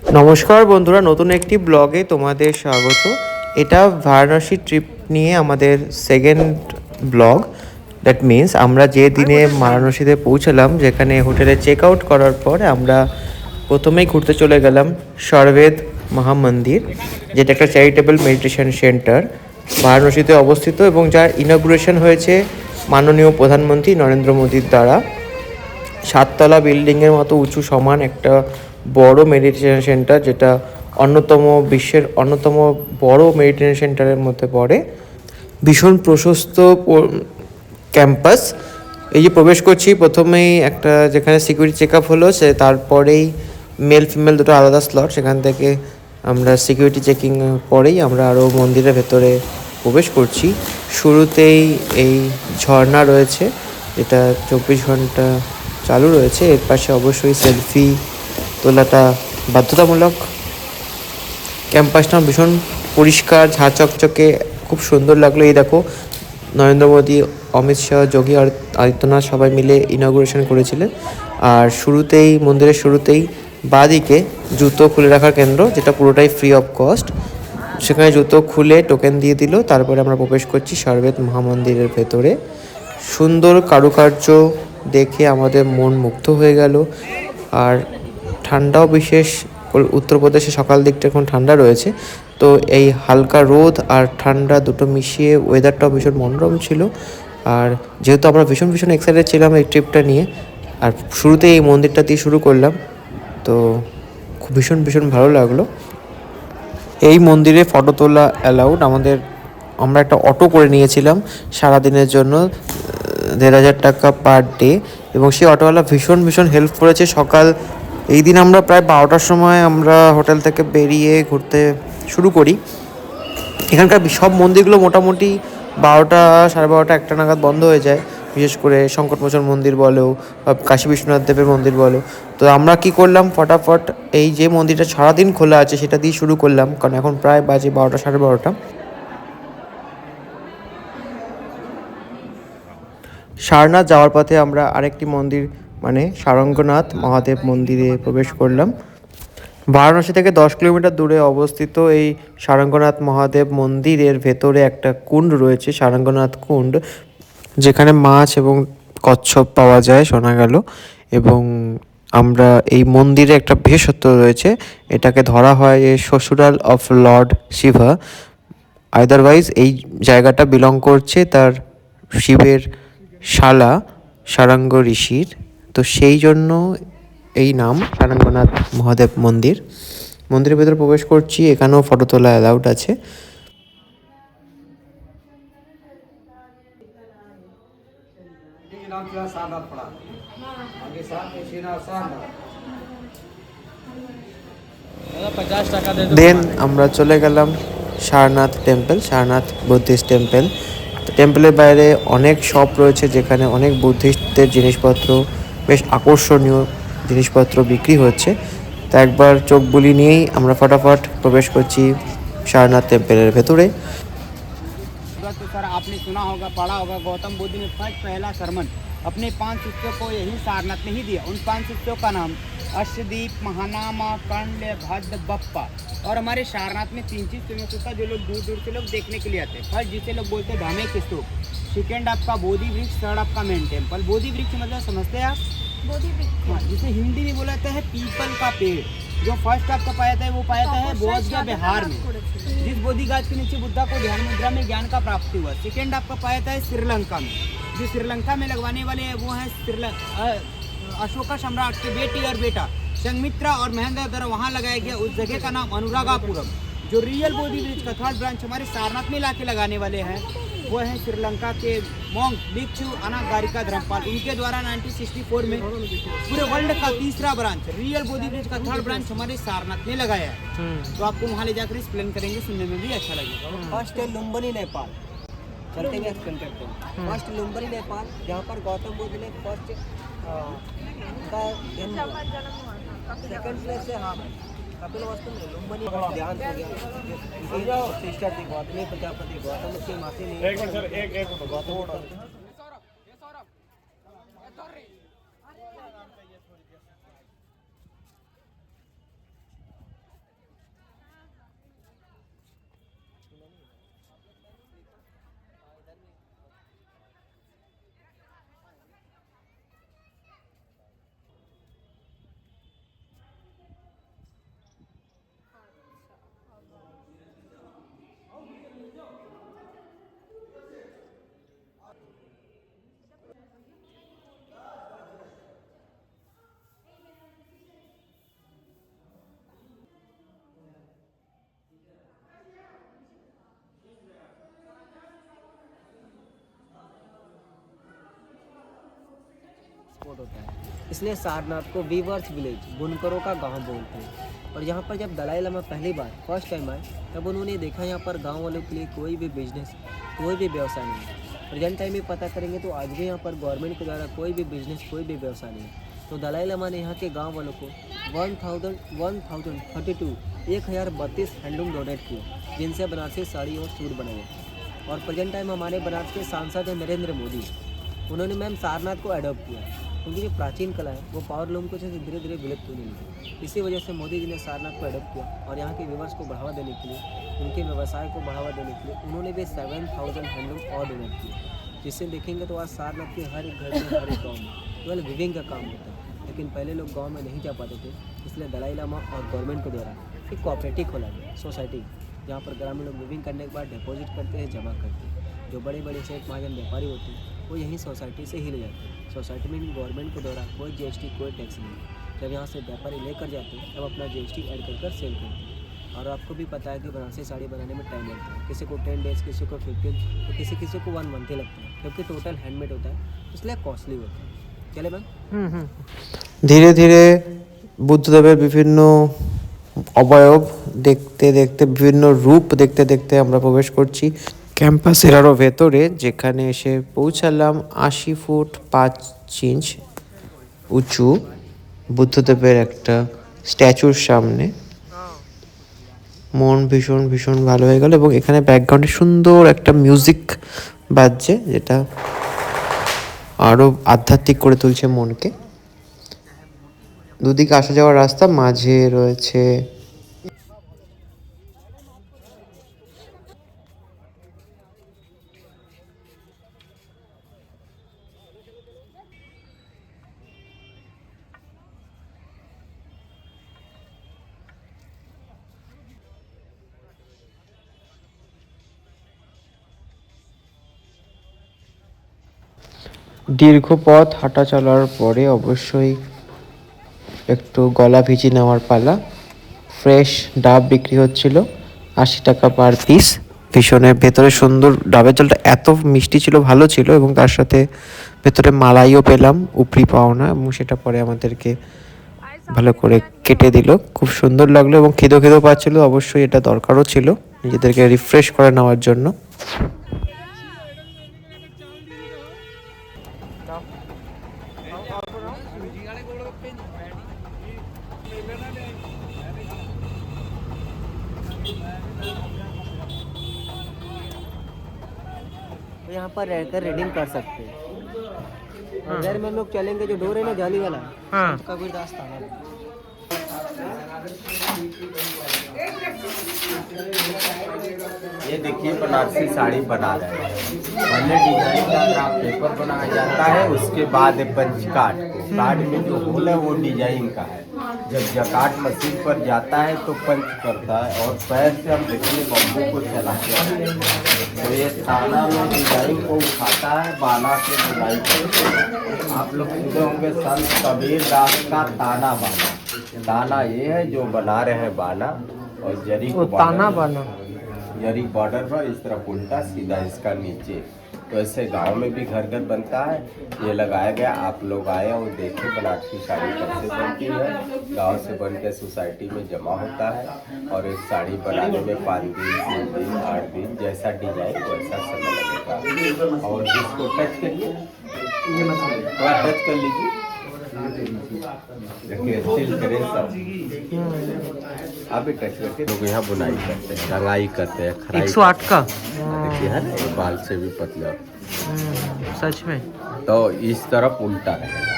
নমস্কার বন্ধুরা, নতুন একটি ব্লগে তোমাদের স্বাগত। এটা বারাণসী ট্রিপ নিয়ে আমাদের সেকেন্ড ব্লগ। দ্যাট মিন্স আমরা যে দিনে বারাণসীতে পৌঁছালাম, যেখানে হোটেলে চেক আউট করার পর আমরা প্রথমেই ঘুরতে চলে গেলাম সর্বেদ মহামন্দির, যেটা একটা চ্যারিটেবল মেডিটেশন সেন্টার বারাণসীতে অবস্থিত এবং যার ইনগ্রেশন হয়েছে মাননীয় প্রধানমন্ত্রী নরেন্দ্র মোদীর দ্বারা। 7তলা বিল্ডিংয়ের মতো উঁচু সমান একটা বড় মেডিটেশন সেন্টার, যেটা বিশ্বের অন্যতম বড় মেডিটেশন সেন্টারের মধ্যে পড়ে। ভীষণ প্রশস্ত ক্যাম্পাস। এই যে প্রবেশ করছি, প্রথমেই একটা যেখানে সিকিউরিটি চেক আপ হলো, তারপরেই মেল ফিমেল দুটো আলাদা স্লট, সেখান থেকে আমরা সিকিউরিটি চেকিং পরেই আমরা আরও মন্দিরের ভেতরে প্রবেশ করছি। শুরুতেই এই ঝর্ণা রয়েছে, যেটা 24 ঘন্টা চালু রয়েছে। এর পাশে অবশ্যই সেলফি তোলাটা বাধ্যতামূলক। ক্যাম্পাসটা ভীষণ পরিষ্কার, ঝাঁচকচকে, খুব সুন্দর লাগলো। এই দেখো, নরেন্দ্র মোদী, অমিত শাহ, যোগী আদিত্যনাথ সবাই মিলে ইনগ্রেশন করেছিলেন। আর মন্দিরের শুরুতেই বাঁদিকে জুতো খুলে রাখার কেন্দ্র, যেটা পুরোটাই ফ্রি অফ কস্ট। সেখানে জুতো খুলে টোকেন দিয়ে দিল। তারপরে আমরা প্রবেশ করছি সর্বেদ মহামন্দিরের ভেতরে। সুন্দর কারুকার্য দেখে আমাদের মন মুগ্ধ হয়ে গেল। আর ঠান্ডাও বিশেষ, উত্তরপ্রদেশে সকাল দিকটা এখন ঠান্ডা রয়েছে, তো এই হালকা রোদ আর ঠান্ডা দুটো মিশিয়ে ওয়েদারটাও ভীষণ মনোরম ছিল। আর যেহেতু আমরা ভীষণ ভীষণ এক্সাইটেড ছিলাম এই ট্রিপটা নিয়ে, আর শুরুতে এই মন্দিরটা দিয়ে শুরু করলাম, তো খুব ভীষণ ভীষণ ভালো লাগলো। এই মন্দিরে ফটো তোলা অ্যালাউড। আমরা একটা অটো করে নিয়েছিলাম সারাদিনের জন্য, 1,500 টাকা পার ডে, এবং সেই অটোওয়ালা ভীষণ ভীষণ হেল্প করেছে। এই দিন আমরা প্রায় 12টার সময় আমরা হোটেল থেকে বেরিয়ে ঘুরতে শুরু করি। এখানকার সব মন্দিরগুলো মোটামুটি 12টা, 12:30, 1টা নাগাদ বন্ধ হয়ে যায়। বিশেষ করে সংকটমোচন মন্দির বলো বা কাশী বিশ্বনাথ দেবের মন্দির বলো। তো আমরা কি করলাম, ফটাফট এই যে মন্দিরটা সারাদিন খোলা আছে সেটা দিয়ে শুরু করলাম, কারণ এখন প্রায় বাজে 12টা, 12:30। সারনাথ যাওয়ার পথে আমরা আরেকটি মন্দির, মানে সারঙ্গনাথ মহাদেব মন্দিরে প্রবেশ করলাম। বারাণসী থেকে 10 কিলোমিটার দূরে অবস্থিত এই সারঙ্গনাথ মহাদেব মন্দিরের ভেতরে একটা কুণ্ড রয়েছে, সারঙ্গনাথ কুণ্ড, যেখানে মাছ এবং কচ্ছপ পাওয়া যায় শোনা গেল। এবং আমরা এই মন্দিরে একটা বিশেষত্ব রয়েছে, এটাকে ধরা হয় এ শ্বশুরাল অফ লর্ড শিবা। আদারওয়াইজ এই জায়গাটা বিলং করছে তার শিবের শালা সারাঙ্গ ঋষির, তো সেই জন্য এই নাম সারঙ্গনাথ মহাদেব মন্দির। মন্দিরের ভেতরে প্রবেশ করছি, এখানেও ফটো তোলা অ্যালাউড আছে। দেন আমরা চলে গেলাম Sarnath temple, Sarnath Buddhist temple. টেম্পলের বাইরে অনেক শপ রয়েছে, যেখানে অনেক বুদ্ধিস্টদের জিনিসপত্র, বেশ আকর্ষণীয় জিনিসপত্র বিক্রি হচ্ছে। তা একবার চোখ বুলিয়ে নিয়েই আমরা ফটাফট প্রবেশ করছি সারনাথ টেম্পলের ভেতরে। तो सर आपने सुना होगा, पढ़ा होगा, गौतम बुद्ध ने पहला सरमन अपने 5 शिष्यों को यही सारनाथ में ही दिया। उन 5 शिष्यों का नाम अश्वदीप, महानामा, कंड, भद्र, बप्पा। और हमारे सारनाथ में 3 चीज़ फेमस होता है जो लोग दूर दूर से लोग देखने के लिए आते हैं। फर्स्ट जिसे लोग बोलते हैं धामे के स्तूप, सेकेंड आपका बोधि वृक्ष, थर्ड आपका मेन टेम्पल। बोधि वृक्ष मतलब समझते हैं आप? बोधि वृक्ष जिसे हिंदी में बोला जाता है पीपल का पेड़। जो फर्स्ट आपका पाया था वो पाया था बोध गया बिहार में, जिस बोधि गाछ के नीचे बुद्धा को ध्यान मुद्रा में ज्ञान का प्राप्ति हुआ। सेकेंड आपका पाया था श्रीलंका में, जो श्रीलंका में लगवाने वाले हैं वो है अशोका सम्राट के बेटी और बेटा संघमित्रा और महेंद्र द्वारा वहाँ लगाया गया। उस जगह का नाम अनुरागापुरम। जो रियल बोधि वृक्ष का थर्ड ब्रांच हमारे सारनाथ में लाके लगाने वाले हैं वो है श्रीलंका के मोंग भिक्षु अनागारिका धर्मपाल। उनके द्वारा 1964 में पूरे वर्ल्ड का तीसरा ब्रांच, रियल बोधि वृक्ष का थर्ड ब्रांच हमारे सारनाथ में लगाया है। तो आपको वहाँ ले जाकर एक्सप्लेन करेंगे, सुनने में भी अच्छा लगेगा। फर्स्ट है लुम्बिनी नेपाल, चलते हुए एक्सप्लेन करते हैं। फर्स्ट लुम्बिनी नेपाल, जहाँ पर गौतम बुद्ध ने फर्स्ट का जन्म। सेकंड प्लेस है हाँ कपिल वस्तु में लुम्बिनी, ध्यान से सिस्टर थी गौतमी प्रजापति, गौतम की मासी ने गौतम एक्सपोर्ट होता है, इसलिए सारनाथ को वीवर्स विलेज, बुनकरों का गांव बोलते हैं। और यहाँ पर जब दलाई लामा पहली बार फर्स्ट टाइम आए तब उन्होंने देखा यहाँ पर गांव वालों के लिए कोई भी बिजनेस, कोई भी व्यवसाय नहीं है। प्रेजेंट टाइम में पता करेंगे तो आज भी यहाँ पर गवर्नमेंट के द्वारा कोई भी बिजनेस, कोई भी व्यवसाय नहीं है। तो दलाई लामा ने यहाँ के गांव वालों को 1032 हैंडलूम डोनेट किए, जिनसे बनारसी साड़ी और सूट बनाए। और प्रेजेंट टाइम हमारे बनारस के सांसद हैं नरेंद्र मोदी, उन्होंने मैम सारनाथ को अडॉप्ट किया, क्योंकि जो प्राचीन कला है वो पावर लूम को जैसे धीरे धीरे विलुप्त होने लगी। इसी वजह से मोदी जी ने सारनाथ को अडॉप्ट किया और यहाँ के व्यूवर्स को बढ़ावा देने के लिए, उनके व्यवसाय को बढ़ावा देने के लिए उन्होंने भी 7000 हैंडलूम और डोनेट किए। जिससे देखेंगे तो आज सारनाथ के हर एक घर में, हर एक गाँव में केवल विविंग का काम होता है। लेकिन पहले लोग गाँव में नहीं जा पाते थे, इसलिए दलाई लामा और गवर्नमेंट के द्वारा एक कोऑपरेटिव खोला गया, सोसाइटी, जहाँ पर ग्रामीण लोग विविंग करने के बाद डिपॉजिट करते हैं, जमा करते हैं। जो बड़े बड़े सेठ महाजन व्यापारी होते हैं वो यहीं सोसाइटी से ही ले जाते हैं। सोसाइटी में गवर्नमेंट के द्वारा कोई जीएसटी, कोई टैक्स नहीं। जब यहाँ से व्यापारी लेकर जाते हैं तब अपना जीएसटी ऐड कर सेल करते हैं। और आपको भी पता है कि बनारसी साड़ी बनाने में टाइम लगता है, किसी को 10 डेज़, किसी को 15, तो किसी को 1 मंथ ही लगता है, क्योंकि टोटल हैंडमेड होता है, इसलिए कॉस्टली होता है। चले मैम। धीरे धीरे বুদ্ধদেবের বিভিন্ন অবয়ব দেখতে দেখতে, বিভিন্ন রূপ দেখতে দেখতে আমরা প্রবেশ করছি ক্যাম্পাসের আরও ভেতরে, যেখানে এসে পৌঁছালাম 80 ফুট 5 ইঞ্চ উঁচু বুদ্ধদেবের একটা স্ট্যাচুর সামনে। মন ভীষণ ভীষণ ভালো হয়ে গেল এবং এখানে ব্যাকগ্রাউন্ডে সুন্দর একটা মিউজিক বাজছে, যেটা আরও আধ্যাত্মিক করে তুলছে মনকে। দুদিকে আসা যাওয়ার রাস্তা, মাঝে রয়েছে দীর্ঘ পথ হাঁটা চলার পরে অবশ্যই একটু গলা ভিজি নেওয়ার পালা। ফ্রেশ ডাব বিক্রি হচ্ছিল 80 টাকা পার পিস। ভীষণের ভেতরে সুন্দর, ডাবের জলটা এত মিষ্টি ছিল, ভালো ছিল, এবং তার সাথে ভেতরে মালাইও পেলাম, উপরি পাওনা, এবং সেটা পরে আমাদেরকে ভালো করে কেটে দিল। খুব সুন্দর লাগলো এবং খিদেও পাচ্ছিল, অবশ্যই এটা দরকারও ছিল নিজেদেরকে রিফ্রেশ করে নেওয়ার জন্য। तो यहाँ पर रहकर रीडिंग कर सकते हैं। अगर में लोग चलेंगे, जो डोर है ना जाली वाला, कबीरदास थाना। ये देखिए बनारसी साड़ी बना रहे हैं। पहले डिजाइन का ग्राफ पेपर बनाया जाता है, उसके बाद पंच काट में जो होल है वो डिजाइन का है। जब जकाट मशीन पर जाता है तो पंच करता है, और पैर से हम देखिए बम्बू को चलाते हैं। तो ये ताना में डिजाइन को उठाता है, बाला से बुनाई करते हैं। आप लोग सुने होंगे संत कबीर दास का ताना बाना। ताना ये है जो बना रहे हैं बाना, और जरी को ताना बाना, जरी बॉर्डर पर इस तरफ उल्टा सीधा इसका नीचे। तो ऐसे गांव में भी घर घर बनता है, ये लगाया गया। आप लोग आए और देखें बनारसी साड़ी कैसे बनती है। गांव से बन के सोसाइटी में जमा होता है, और एक साड़ी बनाने में 5 दिन, 7 दिन, 8 दिन, जैसा डिजाइन वैसा समय लगेगा। और इसको टच करिए, थोड़ा टच कर लीजिए, देखिए स्टिल करें सब। आप भी टच करके लोग यहाँ बुनाई करते हैं, रंगाई करते हैं, 108 का देखिए है ना, बाल से भी पतला। सच में तो इस तरफ उल्टा रहेगा।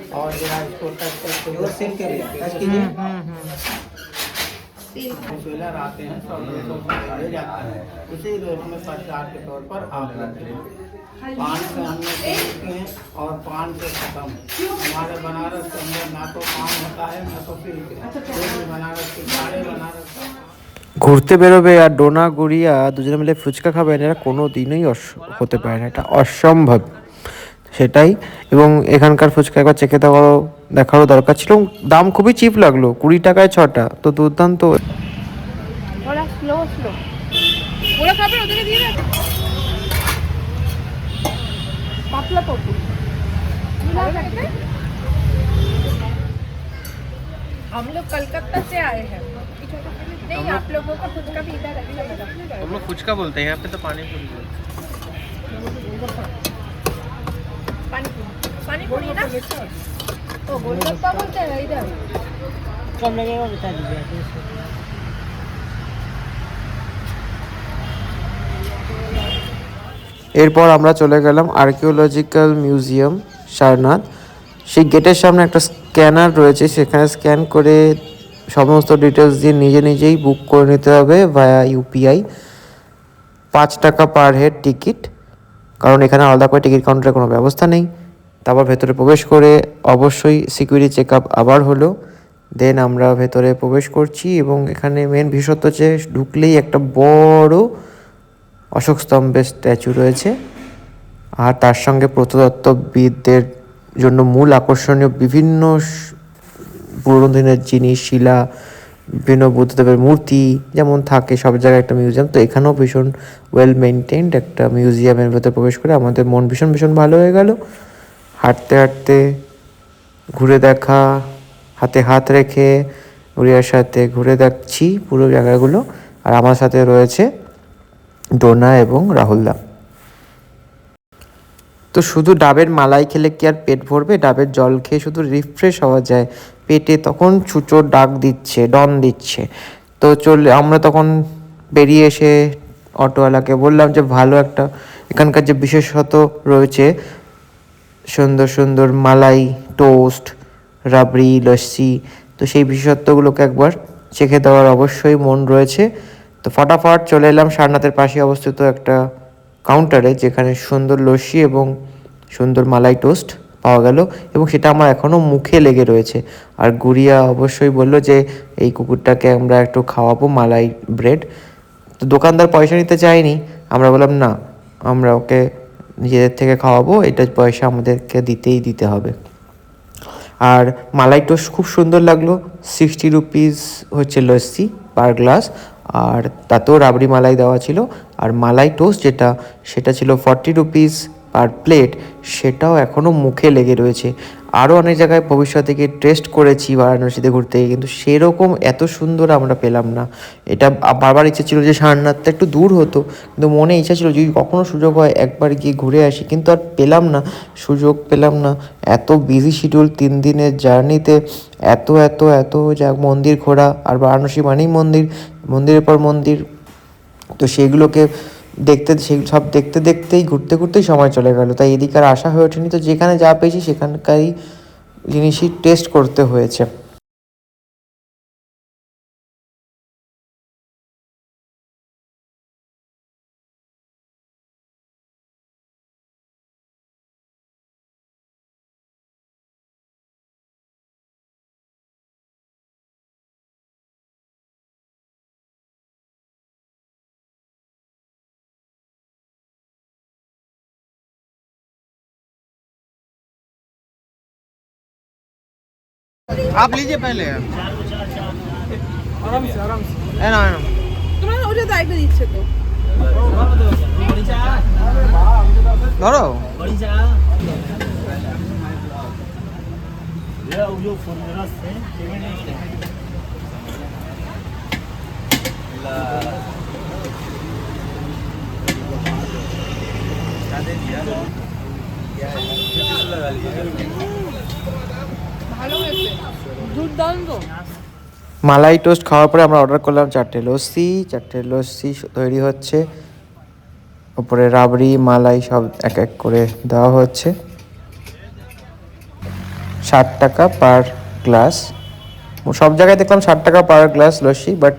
और इसको टच करके और सेल करिए, टच कीजिए। सेलर आते हैं, सब लोग खड़े जाते हैं, उसी रेट में प्रचार के तौर पर आप लेते हैं। पान से हमने शुरू किए हैं, और पान से खत्म। हमारे बनारस के अंदर ना तो पान होता है, ना तो सिल्क है। बनारस के सारे बनारस ঘুরতে বেরোবে আর ডোনা গুড়িয়া দুজনে মিলে ফুচকা খাবেন, এরা কোনো দিনই হতে পারে না, এটা অসম্ভব। সেটাই। এবং এখানকার ফুচকা একবার চেখে দেখারও দরকার ছিল। দাম খুবই চিপ লাগলো, 20 টাকায় 6টা, তো দুর্দান্ত। ওরা স্লো স্লো ওরা খাবে, ওদেরকে দিয়ে দেবে পাতলা পপু। हम लोग कलकत्ता से आए हैं, नहीं आप लोगों का फुचका भी इधर अच्छा लगा। हम लोग फुचका बोलते हैं, यहाँ पे तो पानी पूरी बोलते हैं। पानी पूरी ना, तो गोलगप्पा बोलते हैं इधर। कम लगेगा बता दीजिए। এরপর আমরা চলে গেলাম আর্কিওলজিক্যাল মিউজিয়াম সারনাথ। সেই গেটের সামনে একটা স্ক্যানার রয়েছে, সেখানে স্ক্যান করে সমস্ত ডিটেলস দিয়ে নিজেই বুক করে নিতে হবে ভায়া ইউপিআই। 5 টাকা পার হেড টিকিট, কারণ এখানে আলাদা করে টিকিট কাউন্টারের কোনো ব্যবস্থা নেই। তারপর ভেতরে প্রবেশ করে অবশ্যই সিকিউরিটি চেক আপ আবার হলো। দেন আমরা ভেতরে প্রবেশ করছি এবং এখানে মেন বিশেষত্ব হচ্ছে ঢুকলেই একটা বড় অশোক স্তম্ভের স্ট্যাচু রয়েছে, আর তার সঙ্গে প্রত্নতত্ত্ববিদদের জন্য মূল আকর্ষণীয় বিভিন্ন পুরনো দিনের জিনিস, শিলা, বিভিন্ন বুদ্ধদেবের মূর্তি যেমন থাকে সব জায়গায় একটা মিউজিয়াম, তো এখানেও ভীষণ ওয়েল মেনটেন্ড একটা মিউজিয়ামের ভেতরে প্রবেশ করে আমাদের মন ভীষণ ভালো হয়ে গেল। হাঁটতে হাঁটতে ঘুরে দেখা, হাতে হাত রেখে উড়িয়ার সাথে ঘুরে দেখছি পুরো জায়গাগুলো। আর আমার সাথে রয়েছে ডোনা এবং রাহুলদা। তো শুধু ডাবের মালাই খেলে কি আর পেট ভরবে? ডাবের জল খেয়ে শুধু রিফ্রেশ হওয়া যায়, পেটে তখন ছুঁচোর ডাক দিচ্ছে, ডন দিচ্ছে। তো আমরা তখন বেরিয়ে এসে অটোওয়ালাকে বললাম যে ভালো একটা এখানকার যে বিশেষত রয়েছে সুন্দর মালাই টোস্ট, রাবড়ি, লস্যি, তো সেই বিশেষত্বগুলোকে একবার চেখে দেওয়ার অবশ্যই মন রয়েছে। তো ফটাফট চলে এলাম সারনাথের পাশে অবস্থিত একটা কাউন্টারে, যেখানে সুন্দর লস্যি এবং সুন্দর মালাই টোস্ট পাওয়া গেল, এবং সেটা আমার এখনও মুখে লেগে রয়েছে। আর গুড়িয়া অবশ্যই বলল যে এই কুকুরটাকে আমরা একটু খাওয়াবো মালাই ব্রেড। তো দোকানদার পয়সা নিতে চায়নি, আমরা বললাম না, আমরা ওকে নিজেদের থেকে খাওয়াবো, এটা পয়সা আমাদেরকে দিতে হবে। আর মালাই টোস্ট খুব সুন্দর লাগলো। 60 রুপিস হচ্ছে লস্যি পার গ্লাস, আর তাতেও রাবড়ি মালাই দেওয়া ছিল। আর মালাই টোস্ট সেটা ছিল 40 রুপিস পার প্লেট, সেটাও এখনও মুখে লেগে রয়েছে। আরও অনেক জায়গায় ভবিষ্যতে গিয়ে টেস্ট করেছি বারাণসীতে ঘুরতে গিয়ে, কিন্তু সেরকম এত সুন্দর আমরা পেলাম না। এটা বারবার ইচ্ছে ছিল যে সারনাথটা একটু দূর হতো, কিন্তু মনে ইচ্ছা ছিল যদি কখনও সুযোগ হয় একবার গিয়ে ঘুরে আসি, কিন্তু আর সুযোগ পেলাম না। এত বিজি শিডিউল, 3 দিনের জার্নিতে এত মন্দির ঘোরা, আর বারাণসী মানেই মন্দিরের পর মন্দির, তো সেগুলোকে সব দেখতেই ঘুরতেই সময় চলে গেল। তাই এদিকে আর আসা হয়ে ওঠেনি। তো যেখানে যা পেয়েছি সেখানকারই জিনিসই টেস্ট করতে হয়েছে। आप लीजिए पहले। आराम से है ना। তোমার ওটা দায়িত্ব দিচ্ছে তো ধরো ভালো হয়েছে, দুর্দান্ত। মালাই টোস্ট খাওয়ার পরে আমরা অর্ডার করলাম 4টে লস্যি তৈরি হচ্ছে, উপরে রাবড়ি মালাই সব এক করে দেওয়া হচ্ছে। 60 টাকা পার গ্লাস। সব জায়গায় দেখলাম 60 টাকা পার গ্লাস লস্যি, বাট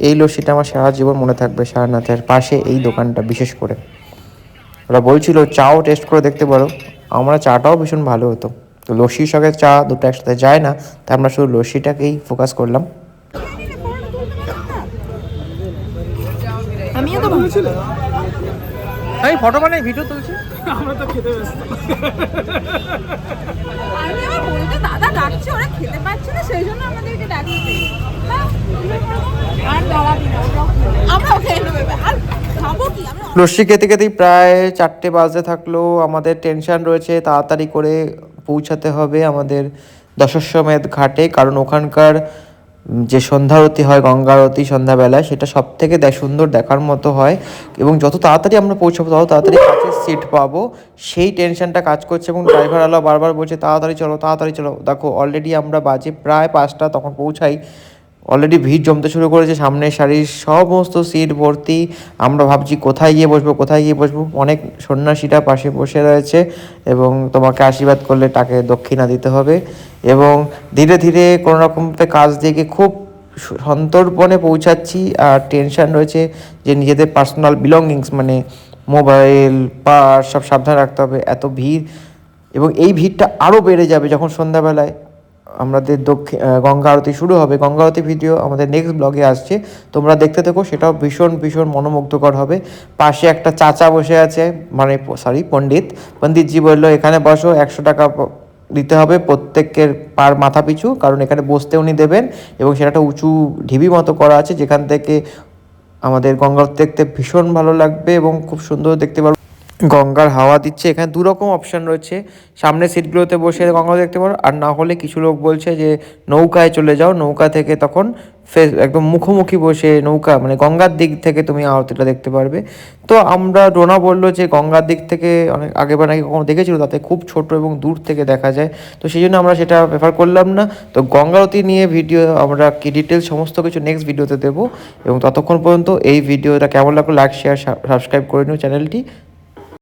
এই লস্যিটা আমার সারা জীবন মনে থাকবে। সারনাথের পাশে এই দোকানটা বিশেষ করে, ওরা বলছিল চাও টেস্ট করে দেখতে পারো, আমরা চাটাও ভীষণ ভালো হতো। তো লস্যির সঙ্গে চা দুটো একসাথে যায় না, তাই আমরা শুধু লস্যিটাকেই ফোকাস করলাম। আমিও তো ভাবছিলাম ফটো বানাই ভিডিও তুলছি। আমরা তো খেতে ব্যস্ত। আমি আবার বলতে দাদা ডাকছে, ওরা খেতে পাচ্ছে না সেই জন্য আমাদেরকে ডাকছে। হ্যাঁ, আর দাঁড়াবি না, আমরাও খেয়ে নেবো এবার। আর খাবো কি আমরা? লস্যি খেতে খেতেই প্রায় 4টে বাজতে থাকলো। আমাদের টেনশন রয়েছে তাড়াতাড়ি করে পৌঁছাতে হবে আমাদের দশাশ্বমেধ ঘাটে, কারণ ওখানকার যে সন্ধ্যা আরতি হয়, গঙ্গা আরতি সন্ধ্যাবেলায়, সেটা সব থেকে সুন্দর দেখার মতো হয়। এবং যত তাড়াতাড়ি আমরা পৌঁছাবো তত তাড়াতাড়ি কাছে সিট পাবো, সেই টেনশনটা কাজ করছে। এবং ড্রাইভার আলা বারবার বলছে তাড়াতাড়ি চলো তাড়াতাড়ি চলো। দেখো অলরেডি আমরা বাজে প্রায় 5টা তখন পৌঁছাই, অলরেডি ভিড় জমতে শুরু করেছে, সামনের সারির সমস্ত সিট ভর্তি। আমরা ভাবছি কোথায় গিয়ে বসবো কোথায় গিয়ে বসবো। অনেক সন্ন্যাসীরা পাশে বসে রয়েছে এবং তোমাকে আশীর্বাদ করলে তাকে দক্ষিণা দিতে হবে। এবং ধীরে ধীরে কোনো রকমতে কাজ দেখে খুব সন্তর্পণে পৌঁছাচ্ছি। আর টেনশন রয়েছে যে নিজেদের পার্সোনাল বিলঙ্গিংস মানে মোবাইল পার্স সব সাবধানে রাখতে হবে, এত ভিড়। এবং এই ভিড়টা আরও বেড়ে যাবে যখন সন্ধ্যাবেলায় আমাদের গঙ্গা আরতি শুরু হবে। গঙ্গা আরতি ভিডিও আমাদের নেক্সট ব্লগে আসছে, তোমরা দেখতে থেকো, সেটাও ভীষণ ভীষণ মনোমুগ্ধকর হবে। পাশে একটা চাচা বসে আছে, মানে পণ্ডিতজি বললো এখানে বসো, 100 টাকা দিতে হবে প্রত্যেকের পার মাথা পিছু, কারণ এখানে বসতে উনি দেবেন। এবং সেটা একটা উঁচু ঢিবি মতো করা আছে, যেখান থেকে আমাদের গঙ্গা আরতি দেখতে ভীষণ ভালো লাগবে এবং খুব সুন্দর দেখতে পারবো। গঙ্গার হাওয়া দিচ্ছে, এখানে দুরকম অপশান রয়েছে, সামনের সিটগুলোতে বসে গঙ্গা দেখতে পারো, আর না হলে কিছু লোক বলছে যে নৌকায় চলে যাও, নৌকা থেকে তখন একদম মুখোমুখি বসে নৌকা মানে গঙ্গার দিক থেকে তুমি আরতিটা দেখতে পারবে। তো আমরা রোনা বললো যে গঙ্গার দিক থেকে অনেক আগেবার নাকি কখনো দেখেছিল, তাতে খুব ছোট এবং দূর থেকে দেখা যায়, তো সেই জন্য আমরা সেটা প্রেফার করলাম না। তো গঙ্গা আরতি নিয়ে ভিডিও আমরা কি ডিটেলস সমস্ত কিছু নেক্সট ভিডিওতে দেবো। এবং ততক্ষণ পর্যন্ত এই ভিডিওটা কেমন লাগলো লাইক শেয়ার সাবস্ক্রাইব করে নিও চ্যানেলটি।